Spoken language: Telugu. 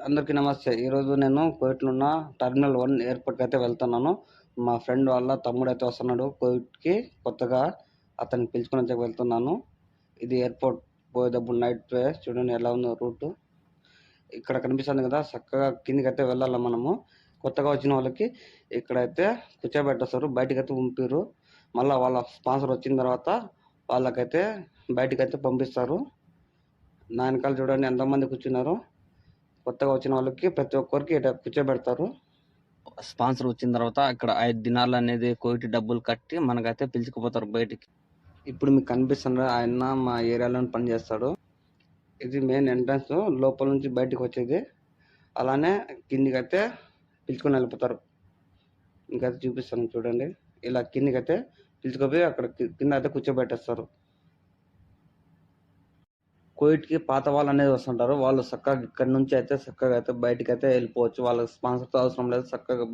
అందరికీ నమస్తే. ఈరోజు నేను కువైట్‌లో ఉన్న టెర్మినల్ 1 ఎయిర్‌పోర్ట్‌కి అయితే వెళ్తున్నాను. మా ఫ్రెండ్ వాళ్ళ తమ్ముడైతే వస్తున్నాడు కువైట్‌కి కొత్తగా. అతన్ని పిలుచుకొని అయితే వెళ్తున్నాను. ఇది ఎయిర్‌పోర్ట్ పోయేటప్పుడు నైట్ ప్లేస్ చూడండి ఎలా ఉందో రూటు. ఇక్కడ కనిపిస్తుంది కదా చక్కగా కిందికైతే వెళ్ళాలి మనము. కొత్తగా వచ్చిన వాళ్ళకి ఇక్కడైతే కూర్చోబెట్టేస్తారు. బయటికైతే పంపియరు. మళ్ళా వాళ్ళ స్పాన్సర్ వచ్చిన తర్వాత వాళ్ళకైతే బయటికైతే పంపిస్తారు. నా వెనకాల చూడండి ఎంతమంది కూర్చున్నారో. కొత్తగా వచ్చిన వాళ్ళకి ప్రతి ఒక్కరికి ఇట్లా కూర్చోబెడతారు. స్పాన్సర్ వచ్చిన తర్వాత ఇక్కడ 5 దినాలు అనేది కోటి డబ్బులు కట్టి మనకైతే పిలుచుకుపోతారు బయటికి. ఇప్పుడు మీకు కనిపిస్తున్న ఆయన మా ఏరియాలో పనిచేస్తాడు. ఇది మెయిన్ ఎంట్రన్స్, లోపల నుంచి బయటికి వచ్చేది. అలానే కిందికైతే పిలుచుకొని వెళ్ళిపోతారు. ఇంకైతే చూపిస్తాను చూడండి. ఇలా కిందికైతే పిలుచుకుపోయి అక్కడ కింద అయితే కూర్చోబెట్టేస్తారు. కోవిడ్‌కి పాత వాళ్ళు అనేది వస్తుంటారు. వాళ్ళు చక్కగా ఇక్కడ నుంచి అయితే చక్కగా అయితే బయటికైతే వెళ్ళిపోవచ్చు. వాళ్ళకి స్పాన్సర్‌తో అవసరం లేదు. చక్కగా